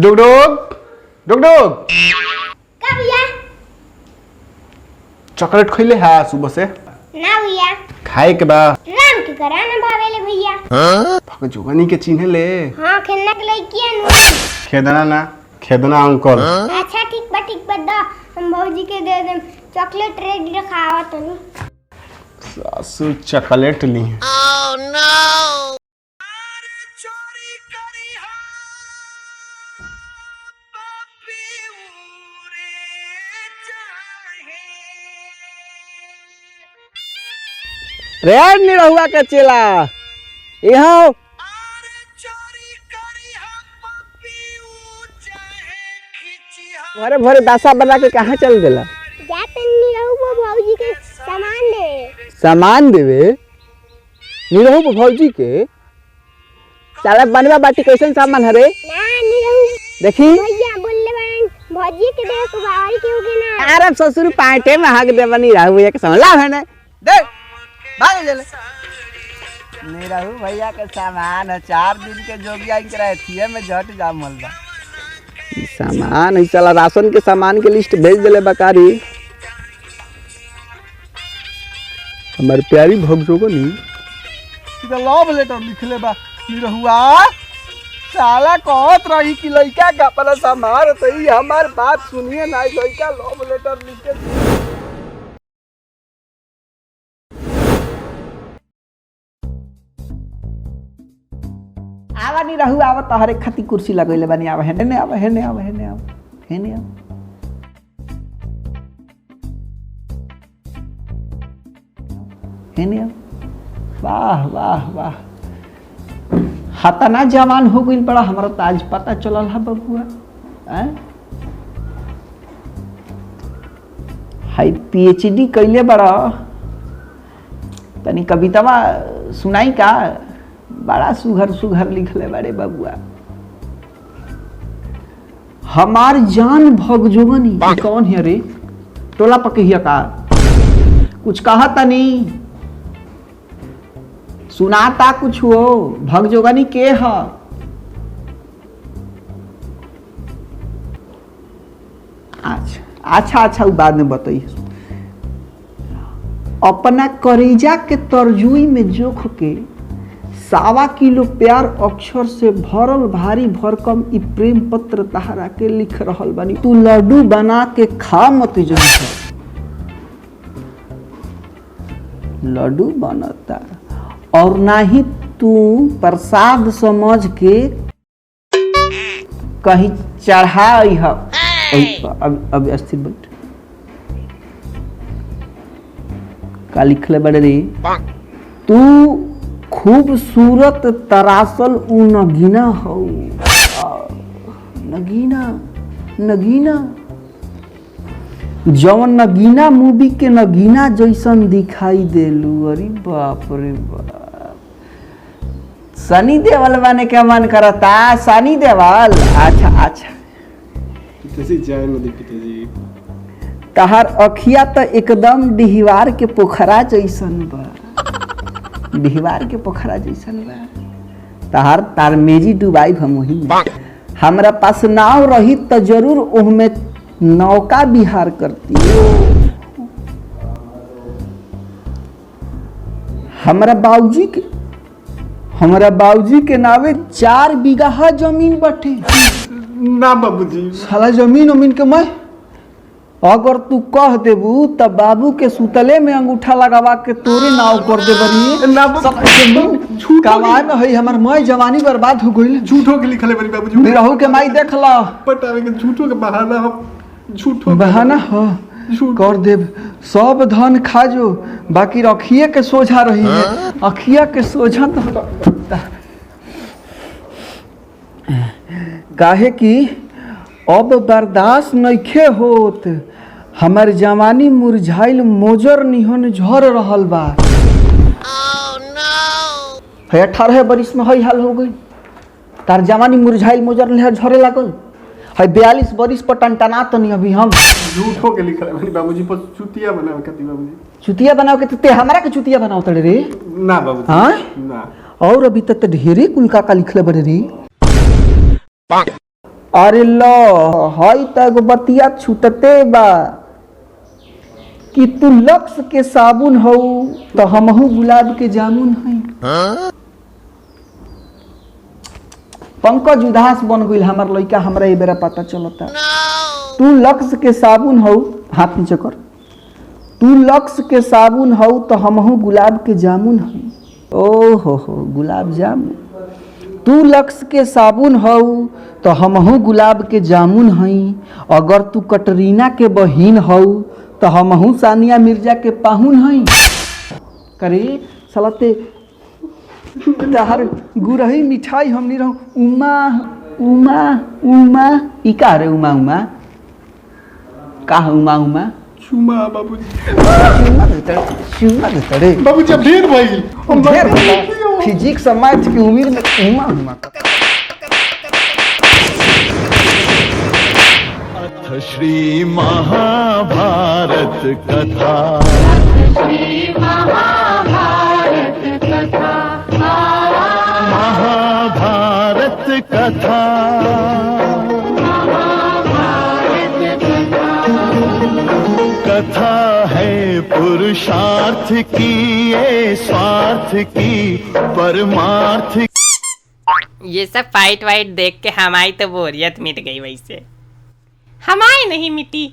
डुग डुग डुग डुग का भैया चॉकलेट खइले है सुबह से ना भैया खाए के बा राम के करा ना भावेले भैया भग जोगनी के चिन्हे ले हां खेलना के लिए किया नु खेदना अंकल अच्छा ठीक बा दा हम भौजी के दे देम चॉकलेट रेडी रखावा तनी सासू चॉकलेट ली Oh no! रे निरहुआ के चेला यहाँ भरे भरे दासा बना के कहाँ चल देला जाते नहीं रहू भौजी के सामान देवे निरहु भौजी के साला बनवा बाटी कैसन सामान हरे ना नहीं रहू देखी भैया बोलले बड़न भौजी के दे को बावरी के होगे ना अरे ससुर पाटे में हक दे बनी रहु एक समला है ना दे भाग ले निरहु भैया के सामान है 4 दिन के जोगिया करे थिए में झट जामल बा सामान है चला राशन के सामान के लिस्ट भेज देले बकारी हमार प्यारी भगजोगनी इधर लव लेटर लिखले बा निरहुआ साला कहत रही कि लइका का अपना संभार तई हमार बात सुनिए ना लइका लव लेटर लिख के आवा नहीं रहू आवा तहरे खाती कुर्सी लगैले बानी आवा हेने आवा हेने आवा हेने आवा हेने आवा हेने आवा वाह वाह वाह हतना जवान हो गई बड़ा हमारा तो आज पता चलल है बबुआ हाई पीएचडी कैले बड़ा तनी कवितावा सुनाई का बड़ा सुघर सुघर लिखले बड़े बबुआ हमार जान भगजोगनी कौन है रे टोला पकहिया का कुछ कहा तनी सुनाता कुछ हो भगजोगनी के है अच्छा अच्छा वो बाद में बताइए अपना करेजा के तरजुई में जोख के 1.25 किलो प्यार अक्षर से भरल भारी भरकम ई प्रेम पत्र तहरा के लिख रहल बानी तू लड्डू बना के खा मत जन लड्डू बनता और ना ही तू प्रसाद समझ के कहीं चढ़ाई है अब स्थिर बैठ का लिखले बड़े रे तू खूबसूरत तरासल उ नगीना हो नगीना नगीना जवन नगीना मूवी के नगीना जैसन दिखाई देलू अरे बाप रे बाप सनी देवल बने के मन करता सनी देवल अच्छा अच्छा तहार अखिया तो एकदम डिहवार के पोखरा जैसन बा डिहवार के पोखरा जैसन बा तहार तारमेजी डुबाई हम वही हमरा पास नाव रही तो जरूर ओहमे नौका बिहार करती हमरा बाबूजी के नावे 4 बीघा जमीन बटे ना बाबूजी साला जमीन के मैं अगर तू कह देबू तब बाबू के सुतले में अंगूठा लगावा के तोरे नाव कर दे बनी कमाए में है हमार मैं जवानी बर्बाद हो गई झूठो के लिखले बनी बाबूजी रहू के माई देख ला पटावे के झूठो के बहाना हो झूठो बहाना हो कर देव सब धन खा जो बाकी अखिए के सोझा रही है अखिया के सोझा तो काहे कि अब बर्दाश्त नइखे होत हमार जवानी मुरझाइल मोजर निहन झर रहल बा Oh no! है 18 बरिस में हई हाल हो गई तार जवानी मुरझाइल मोजर ले झरे लागल है 42 बरिस पर टनटना तनी अभी हम झूठो के लिखल है बाबूजी पर चुतिया बनावे खातिर बाबूजी। चुतिया बनाओ के ते हमरा के चुतिया बनाओ तड़े रे ना बाबूजी हाँ ना। और अभी तक ढेरे कुल का लिखले बड़े रे अरे लो हई तक बतिया छूटते बा कि तू लक्ष्य के साबुन हो तो हमहू गुलाब के जामुन हई। पंकज उदास बन गई हमार लड़का हमरा ये बेरा पता चलता। तू लक्ष्य के साबुन हो हाथ नीचे कर तू लक्ष्य के साबुन हो तो हमहू गुलाब के जामुन हई। ओ हो गुलाब जामुन तू लक्ष्य के साबुन हो तो हमहू गुलाब के जामुन हई। अगर तू कटरीना के बहिन हो तो हमहू सानिया मिर्जा के पाहुन हई। करे सलते तहर गुरही मिठाई हमनी रहू उमा उमा उमा ई का रे उमा उमा का उमा उमा चुमा बाबूजी। चुमा देता रे बाबूजी अब ढेर भइल हम ढेर होला। फिजिक्स और मैथ की उम्र में उमा उमा श्री महाभारत कथा महाभारत कथा कथा है पुरुषार्थ की ये स्वार्थ की परमार्थ। ये सब फाइट वाइट देख के हमारी तो बोरियत मिट गई। वैसे हमारी नहीं मिटी।